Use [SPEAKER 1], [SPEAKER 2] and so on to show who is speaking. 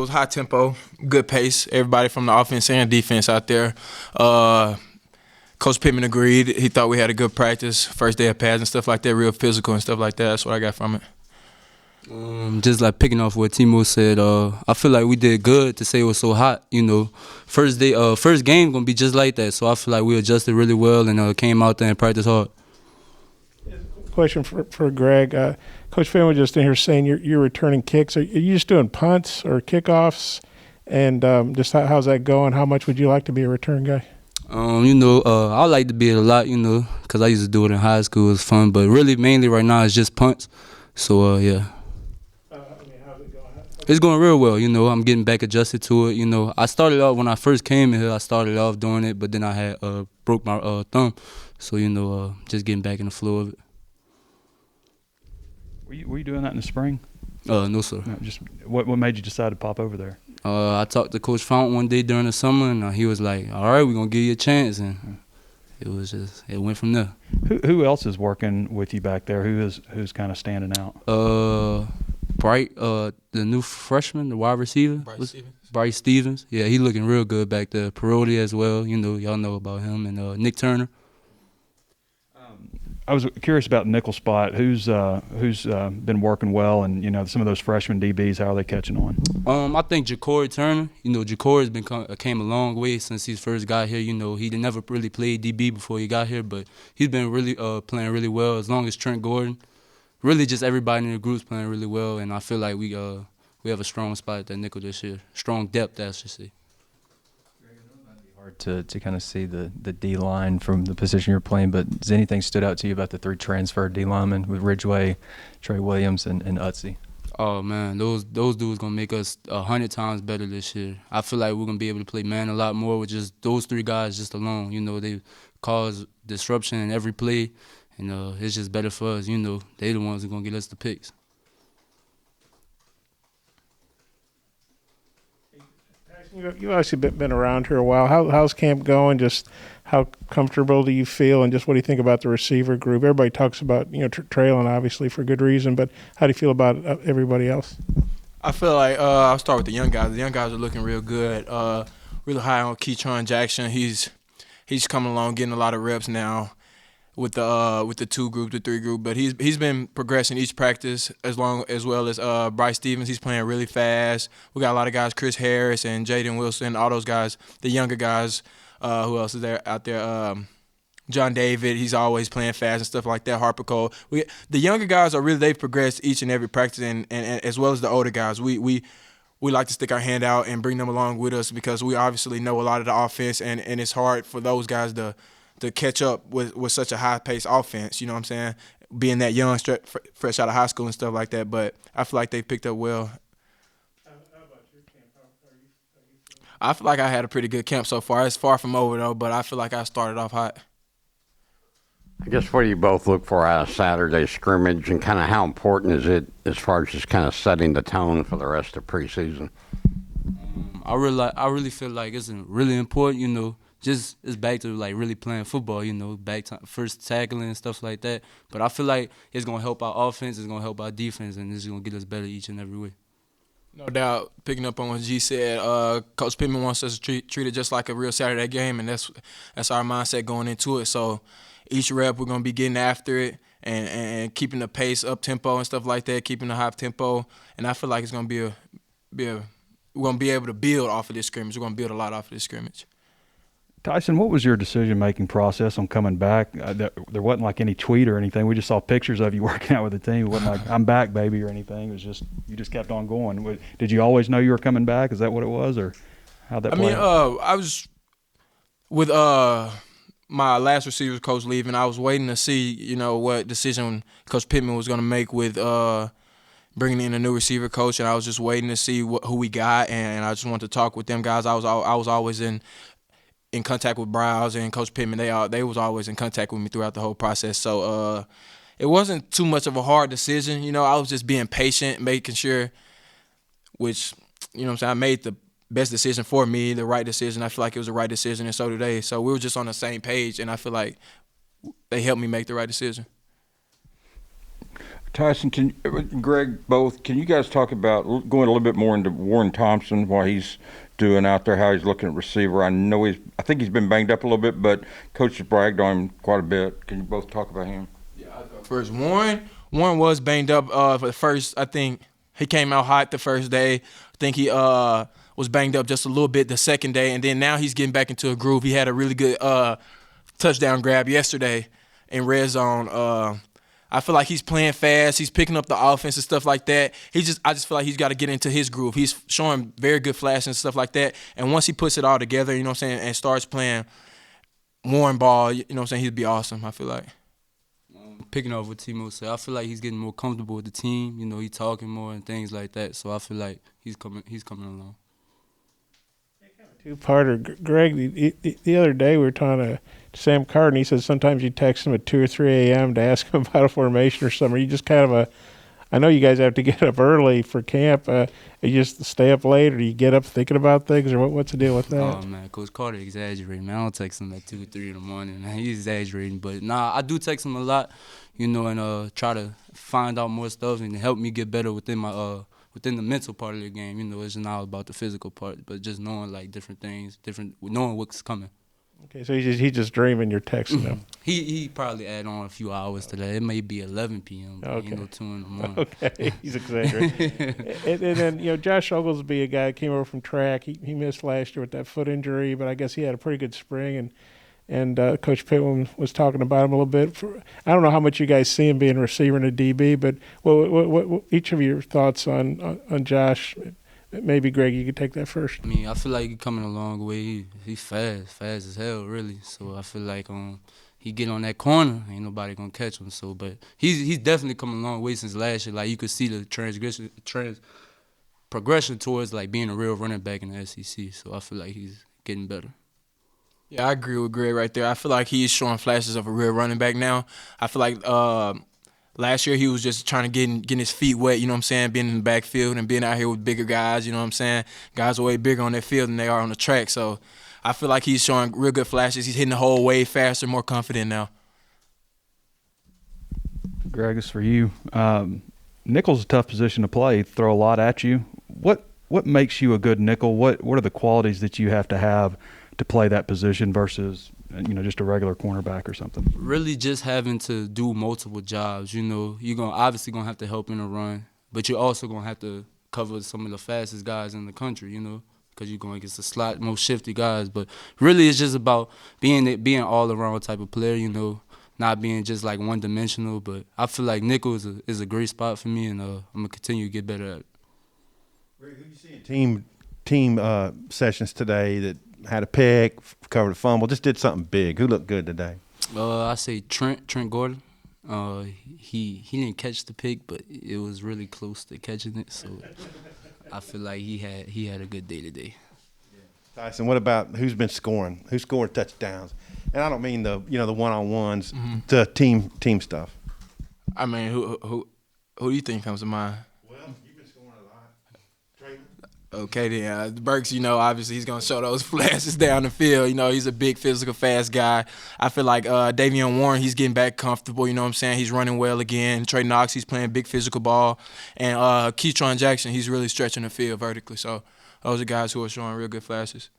[SPEAKER 1] It was high tempo, good pace. Everybody from the offense and defense out there. Coach Pittman agreed. He thought we had a good practice, first day of pads and stuff like that, real physical and stuff like that. That's what I got from it.
[SPEAKER 2] Just like picking off what Timo said, I feel like we did good to say it was so hot. First game gonna be just like that. So I feel like we adjusted really well and came out there and practiced hard.
[SPEAKER 3] Question for Greg. Coach Finn was just in here saying you're returning kicks. Are you just doing punts or kickoffs? And just how's that going? How much would you like to be a return guy?
[SPEAKER 2] I like to be it a lot, because I used to do it in high school. It was fun. But really, mainly right now, it's just punts. So, yeah.
[SPEAKER 3] How's it going?
[SPEAKER 2] It's going real well, I'm getting back adjusted to it, I started off, when I first came in here, I started off doing it, but then I had broke my thumb. So, just getting back in the flow of it.
[SPEAKER 4] Were you doing that in the spring?
[SPEAKER 2] No, sir.
[SPEAKER 4] No, just what made you decide to pop over there?
[SPEAKER 2] I talked to Coach Fount one day during the summer, and he was like, all right, we're going to give you a chance. And it went from there.
[SPEAKER 4] Who else is working with you back there? Who's kind of standing out?
[SPEAKER 2] Bright, the new freshman, the wide receiver. Bryce Stevens. Yeah, he looking real good back there. Parodi as well. Y'all know about him. And Nick Turner.
[SPEAKER 4] I was curious about nickel spot. Who's been working well, and some of those freshman DBs, how are they catching on?
[SPEAKER 2] I think Ja'Cory Turner. Ja'Cory's came a long way since he first got here. He never really played DB before he got here, but he's been really playing really well. As long as Trent Gordon, really just everybody in the group's playing really well, and I feel like we have a strong spot at that nickel this year. Strong depth, I should say.
[SPEAKER 5] Hard to kind of see the D-line from the position you're playing, but has anything stood out to you about the three transfer D-linemen with Ridgeway, Trey Williams, and Utsey?
[SPEAKER 2] Oh, man, those dudes going to make us 100 times better this year. I feel like we're going to be able to play man a lot more with just those three guys just alone. They cause disruption in every play, and it's just better for us. They the ones who are going to get us the picks.
[SPEAKER 3] You've obviously been around here a while. How's camp going? Just how comfortable do you feel, and just what do you think about the receiver group? Everybody talks about Traylon, obviously for good reason, but how do you feel about everybody else?
[SPEAKER 1] I feel like I'll start with the young guys. The young guys are looking real good. Really high on Keytron Jackson. He's coming along, getting a lot of reps now with the the three group. But he's been progressing each practice as well as Bryce Stevens. He's playing really fast. We got a lot of guys, Chris Harris and Jaden Wilson, all those guys, the younger guys. Who else is there out there? John David, he's always playing fast and stuff like that. Harper Cole. The younger guys they've progressed each and every practice, and as well as the older guys. We like to stick our hand out and bring them along with us because we obviously know a lot of the offense, and it's hard for those guys to catch up with such a high-paced offense, you know what I'm saying, being that young, fresh out of high school and stuff like that. But I feel like they picked up well.
[SPEAKER 3] How about your camp? How are you feeling?
[SPEAKER 1] I feel like I had a pretty good camp so far. It's far from over, though, but I feel like I started off hot.
[SPEAKER 6] I guess what do you both look for out of Saturday scrimmage, and kind of how important is it as far as just kind of setting the tone for the rest of preseason?
[SPEAKER 2] I really feel like it's really important, just it's back to like really playing football, back to first tackling and stuff like that. But I feel like it's gonna help our offense, it's gonna help our defense, and it's gonna get us better each and every way.
[SPEAKER 1] No doubt. Picking up on what G said, Coach Pittman wants us to treat it just like a real Saturday game, and that's our mindset going into it. So each rep we're gonna be getting after it and keeping the pace up tempo and stuff like that, keeping the high tempo. And I feel like it's gonna we're gonna be able to build off of this scrimmage. We're gonna build a lot off of this scrimmage.
[SPEAKER 4] Tyson, what was your decision-making process on coming back? There wasn't like any tweet or anything. We just saw pictures of you working out with the team. It wasn't like, I'm back, baby, or anything. It was just you just kept on going. Did you always know you were coming back? Is that what it was, or how'd that play out?
[SPEAKER 1] I was with my last receivers coach leaving. I was waiting to see, what decision Coach Pittman was going to make with bringing in a new receiver coach, and I was just waiting to see who we got, and I just wanted to talk with them guys. I was always in contact with Browse and Coach Pittman. They was always in contact with me throughout the whole process. So it wasn't too much of a hard decision. I was just being patient, making sure, which, I made the best decision for me, the right decision. I feel like it was the right decision, and so do they. So we were just on the same page, and I feel like they helped me make the right decision.
[SPEAKER 7] Tyson, Greg, both, can you guys talk about going a little bit more into Warren Thompson, what he's doing out there, how he's looking at receiver? I think he's been banged up a little bit, but Coach has bragged on him quite a bit. Can you both talk about him?
[SPEAKER 1] Yeah, first, Warren was banged up for the first. I think he came out hot the first day. I think he was banged up just a little bit the second day, and then now he's getting back into a groove. He had a really good touchdown grab yesterday in red zone. I feel like he's playing fast. He's picking up the offense and stuff like that. I just feel like he's got to get into his groove. He's showing very good flash and stuff like that. And once he puts it all together, you know what I'm saying, and starts playing Warren ball, you know what I'm saying, he'd be awesome, I feel like.
[SPEAKER 2] Picking up what Timo said, I feel like he's getting more comfortable with the team. You know, he's talking more and things like that. So I feel like he's coming along.
[SPEAKER 3] Two-parter. Greg, the other day we were talking to Sam Carden. He said sometimes you text him at 2 or 3 a.m. to ask him about a formation or something. You just kind of I know you guys have to get up early for camp. You just stay up late, or do you get up thinking about things, or what's the deal with that?
[SPEAKER 2] Oh, man, Coach Carter exaggerating, man. I don't text him at 2 or 3 in the morning, man. He's exaggerating. But, nah, I do text him a lot, you know, and try to find out more stuff and help me get better within my within the mental part of the game. You know, it's not all about the physical part, but just knowing, like, different things, knowing what's coming.
[SPEAKER 3] Okay, so he's just dreaming you're texting him.
[SPEAKER 2] He probably add on a few hours to that. It may be 11 p.m.
[SPEAKER 3] Okay.
[SPEAKER 2] You know, 2 in the morning.
[SPEAKER 3] Okay, he's exaggerating. and then, you know, Josh Oglesby, a guy that came over from track. He missed last year with that foot injury, but I guess he had a pretty good spring. And Coach Pittman was talking about him a little bit. I don't know how much you guys see him being a receiver in a DB, but what each of your thoughts on Josh? Maybe, Greg, you could take that first.
[SPEAKER 2] I mean, I feel like he's coming a long way. He's fast as hell, really. So I feel like he get on that corner, ain't nobody gonna catch him. So, but he's definitely come a long way since last year. Like, you could see the progression towards like being a real running back in the SEC. So I feel like he's getting better.
[SPEAKER 1] Yeah, I agree with Greg right there. I feel like he's showing flashes of a real running back now. I feel like last year he was just trying to get his feet wet, you know what I'm saying, being in the backfield and being out here with bigger guys, you know what I'm saying. Guys are way bigger on that field than they are on the track. So I feel like he's showing real good flashes. He's hitting the hole way faster, more confident now.
[SPEAKER 4] Greg, it's for you. Nickel's a tough position to play, throw a lot at you. What makes you a good nickel? What are the qualities that you have to play that position versus, you know, just a regular cornerback or something?
[SPEAKER 2] Really just having to do multiple jobs, you know. You're obviously going to have to help in the run, but you're also going to have to cover some of the fastest guys in the country, you know, because you're going against the slot, most shifty guys. But really it's just about being all-around type of player, you know, not being just like one-dimensional. But I feel like nickel is a great spot for me, and I'm going to continue to get better at it.
[SPEAKER 8] Greg, who you seeing team sessions today that had a pick, covered a fumble, just did something big? Who looked good today?
[SPEAKER 2] I say Trent Gordon. He didn't catch the pick, but it was really close to catching it. So I feel like he had a good day today.
[SPEAKER 8] Tyson, what about who's been scoring? Who scored touchdowns? And I don't mean the one-on-ones, the team stuff.
[SPEAKER 1] I mean, who do you think comes to mind?
[SPEAKER 8] Well, you've been scoring a lot.
[SPEAKER 1] Okay, then. Burks, you know, obviously he's going to show those flashes down the field. You know, he's a big, physical, fast guy. I feel like Davion Warren, he's getting back comfortable. You know what I'm saying? He's running well again. Trey Knox, he's playing big, physical ball. And Keytron Jackson, he's really stretching the field vertically. So those are guys who are showing real good flashes.